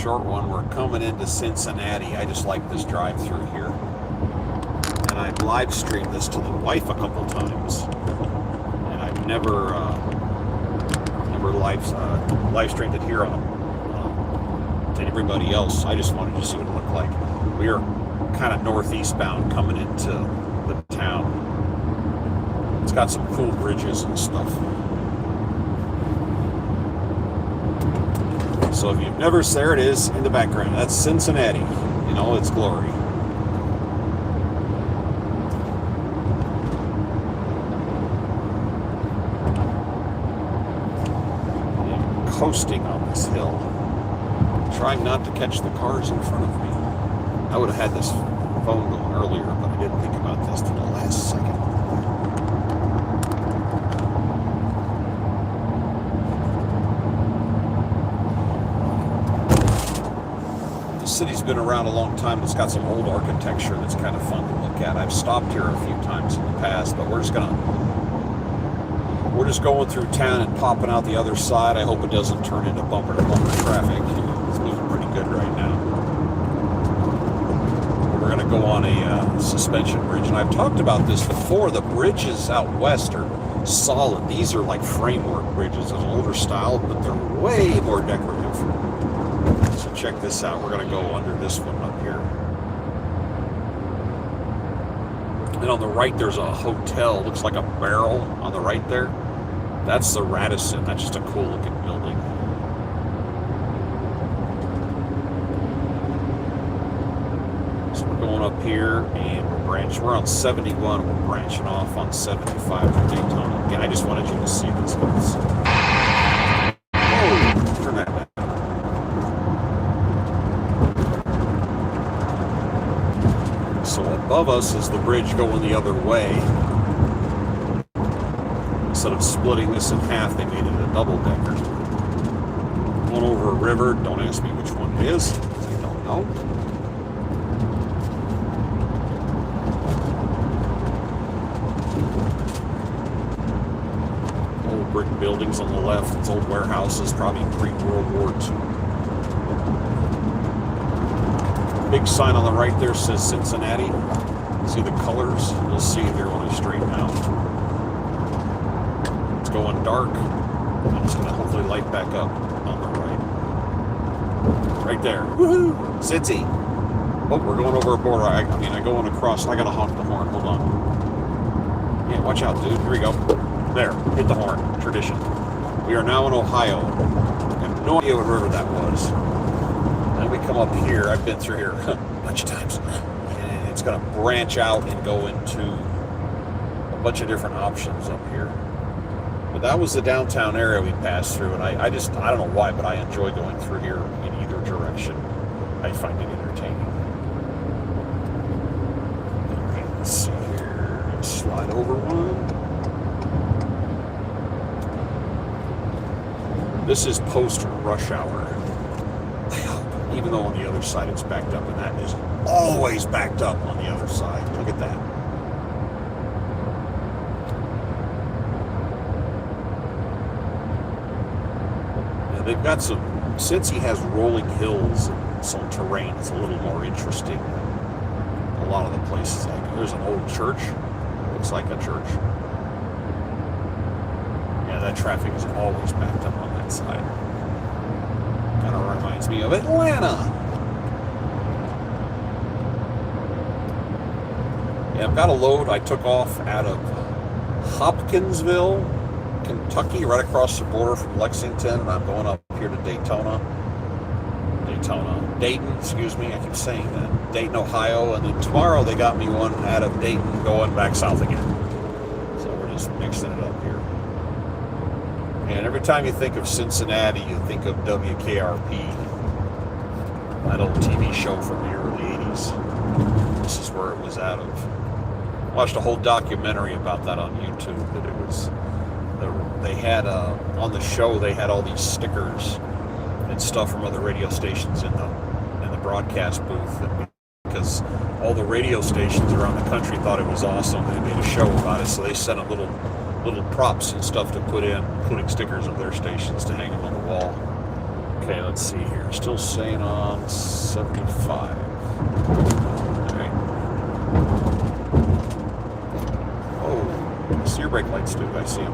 short one. We're coming into Cincinnati. I just like this drive through here. And I've live streamed this to the wife a couple times. And I've never live streamed it here to everybody else. I just wanted to see what it looked like. We are kind of northeast bound coming into the town. It's got some cool bridges and stuff. So if you've never, there it is in the background. That's Cincinnati in all its glory. I'm coasting on this hill, trying not to catch the cars in front of me. I would have had this phone going earlier, but I didn't think about this till the last second. City's been around a long time. It's got some old architecture that's kind of fun to look at. I've stopped here a few times in the past, but we're just going through town and popping out the other side. I hope it doesn't turn into bumper to bumper traffic. It's moving pretty good right now. We're going to go on a suspension bridge, and I've talked about this before. The bridges out west are solid. These are like framework bridges. They're an older style, but they're way more decorative. So check this out. We're going to go under this one up here. And on the right, there's a hotel. Looks like a barrel on the right there. That's the Radisson. That's just a cool looking building. So we're going up here and we're on 71. We're branching off on 75 to Daytona. Again, I just wanted you to see this. Oh, turn that back. So above us is the bridge going the other way. Instead of splitting this in half, they made it a double-decker. One over a river. Don't ask me which one it is. I don't know. Old brick buildings on the left. It's old warehouses, probably pre-World War II. Big sign on the right there says Cincinnati. See the colors? You'll see it here when I straighten out. It's going dark. I'm just going to hopefully light back up on the right. Right there. Woohoo! Cincy! Oh, we're going over a border. I going across. I got to honk the horn. Hold on. Yeah, watch out, dude. Here we go. There. Hit the horn. Tradition. We are now in Ohio. I have no idea what river that was. Then we come up here. I've been through here a bunch of times. And it's going to branch out and go into a bunch of different options up here. But that was the downtown area we passed through, and I don't know why, but I enjoy going through here in either direction. I find it entertaining. Okay, let's see here. Slide over one. This is post-rush hour. Even though on the other side it's backed up, and that is always backed up on the other side. Look at that. Yeah, they've got some, since he has rolling hills and some terrain, it's a little more interesting than a lot of the places I go. There's an old church. Looks like a church. Yeah, that traffic is always backed up on that side. Kind of reminds me of Atlanta. Yeah, I've got a load. I took off out of Hopkinsville, Kentucky, right across the border from Lexington. I'm going up here to Dayton, excuse me. I keep saying that. Dayton, Ohio. And then tomorrow they got me one out of Dayton going back south again. So we're just mixing it up here. And every time you think of Cincinnati, you think of WKRP, that old TV show from the early 80s. This is where it was out of. I watched a whole documentary about that on YouTube. That it was, they had on the show they had all these stickers and stuff from other radio stations in the broadcast booth, and because all the radio stations around the country thought it was awesome, they made a show about it. So they sent them little props and stuff to put in, including stickers of their stations to hang them on the wall. Okay, let's see here. Still staying on 75. Alright. Oh, steer brake lights, dude. I see them.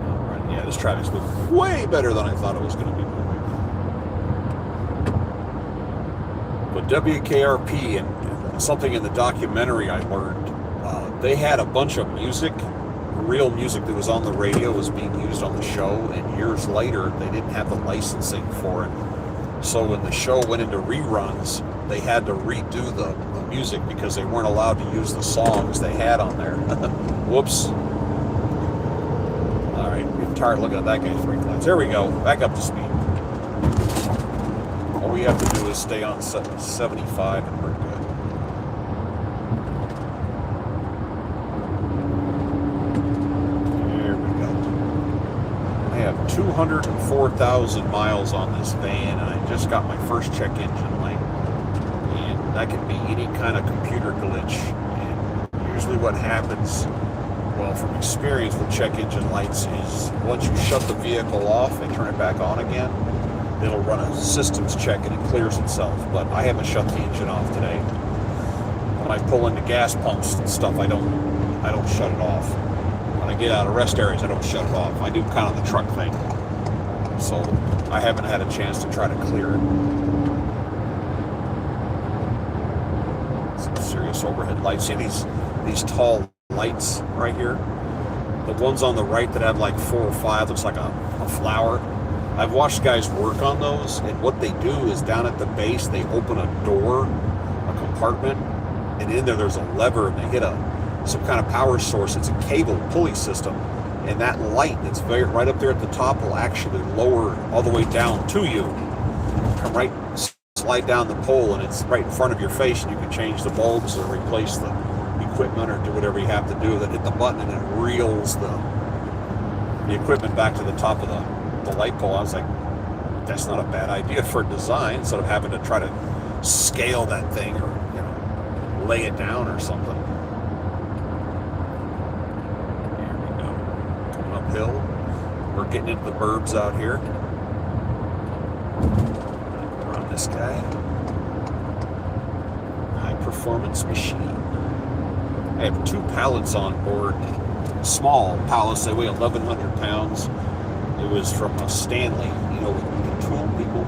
Alright, yeah, this traffic's moving way better than I thought it was going to be moving. But WKRP, and something in the documentary I learned, they had a bunch of music, real music that was on the radio was being used on the show, and years later they didn't have the licensing for it. So when the show went into reruns, they had to redo the music because they weren't allowed to use the songs they had on there. Whoops. Alright, I'm tired looking at that guy's brake lights. There we go, back up to speed. All we have to do is stay on 75 and we're good. There we go. I have 204,000 miles on this van, and I just got my first check engine light. And that can be any kind of computer glitch. And usually what happens, well, from experience with check engine lights, is once you shut the vehicle off and turn it back on again, it'll run a systems check and it clears itself. But I haven't shut the engine off today. When I pull into gas pumps and stuff, I don't shut it off. When I get out of rest areas, I don't shut it off. I do kind of the truck thing. So I haven't had a chance to try to clear it. Some serious overhead lights. See these tall lights right here? The ones on the right that have like 4 or 5, looks like a flower. I've watched guys work on those, and what they do is down at the base, they open a door, a compartment, and in there there's a lever, and they hit some kind of power source. It's a cable pulley system, and that light that's right up there at the top will actually lower all the way down to you. Come right, slide down the pole, and it's right in front of your face, and you can change the bulbs or replace the equipment or do whatever you have to do. Then hit the button, and it reels the equipment back to the top of the light pole. I was like, that's not a bad idea for design, instead of having to try to scale that thing or lay it down or something. Here we go. Coming uphill. We're getting into the burbs out here. Around this guy. High performance machine. I have 2 pallets on board. Small pallets, they weigh 1,100 pounds. It was from Stanley, with the tool people.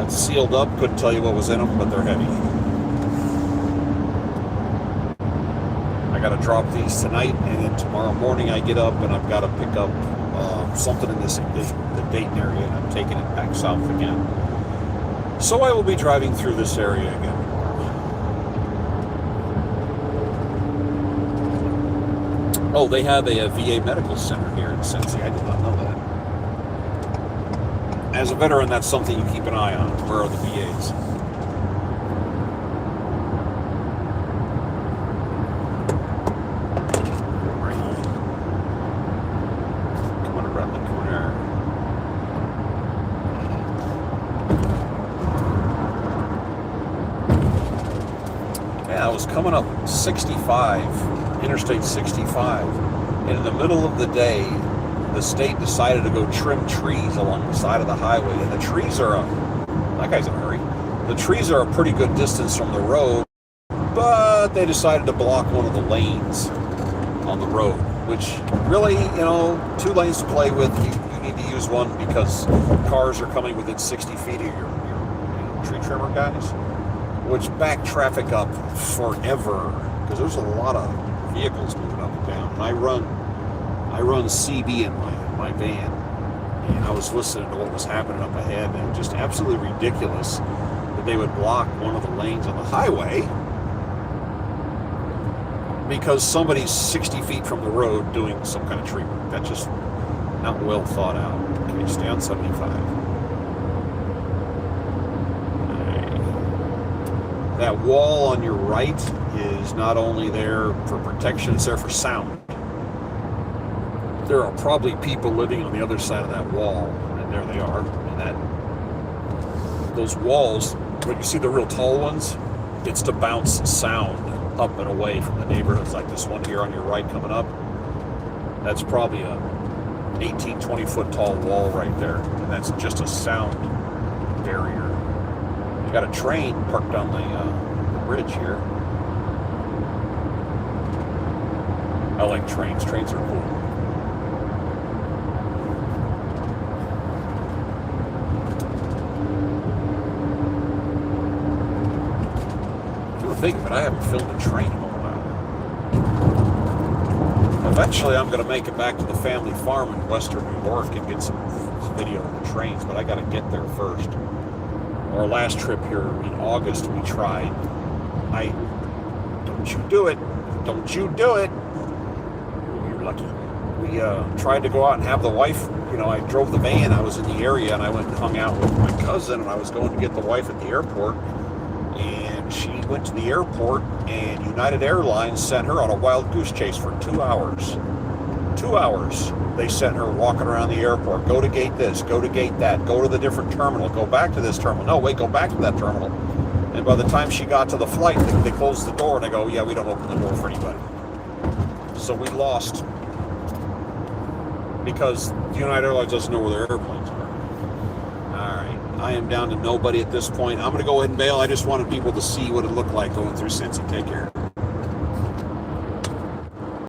It's sealed up, couldn't tell you what was in them, but they're heavy. I got to drop these tonight, and then tomorrow morning I get up and I've got to pick up something in the Dayton area, and I'm taking it back south again. So I will be driving through this area again. Oh, they have a VA medical center here in Cincinnati. I did not know that. As a veteran, that's something you keep an eye on. Where are the VAs? Coming around the corner. Yeah, I was coming up 65. Interstate 65, and in the middle of the day, the state decided to go trim trees along the side of the highway, and the trees are that guy's in a hurry. The trees are a pretty good distance from the road, but they decided to block one of the lanes on the road, which really, 2 lanes to play with. You need to use one because cars are coming within 60 feet of your tree trimmer guys, which back traffic up forever because there's a lot of vehicles moving up and down. And I run CB in my van, and I was listening to what was happening up ahead, and it was just absolutely ridiculous that they would block one of the lanes on the highway because somebody's 60 feet from the road doing some kind of tree work. That's just not well thought out. Okay, stay on 75. That wall on your right is not only there for protection, it's there for sound. There are probably people living on the other side of that wall, and there they are. And those walls, when you see the real tall ones, it's to bounce sound up and away from the neighborhoods, like this one here on your right coming up. That's probably a 18, 20 foot tall wall right there. And that's just a sound barrier. You got a train parked on the bridge here. I like trains. Trains are cool. Think of it, I haven't filmed a train in a while. Eventually I'm going to make it back to the family farm in western New York and get some video of the trains, but I got to get there first. Our last trip here in August we tried. Don't you do it. Don't you do it. You're lucky. We tried to go out and have the wife, I drove the van, I was in the area, and I went and hung out with my cousin, and I was going to get the wife at the airport. And she went to the airport, and United Airlines sent her on a wild goose chase for 2 hours. 2 hours. They sent her walking around the airport. Go to gate this, go to gate that, go to the different terminal, go back to this terminal. No, wait, go back to that terminal. And by the time she got to the flight, they closed the door, and they go, yeah, we don't open the door for anybody. So we lost because United Airlines doesn't know where their airplanes are. I am down to nobody at this point. I'm going to go ahead and bail. I just wanted people to see what it looked like going through Cincy. Take care.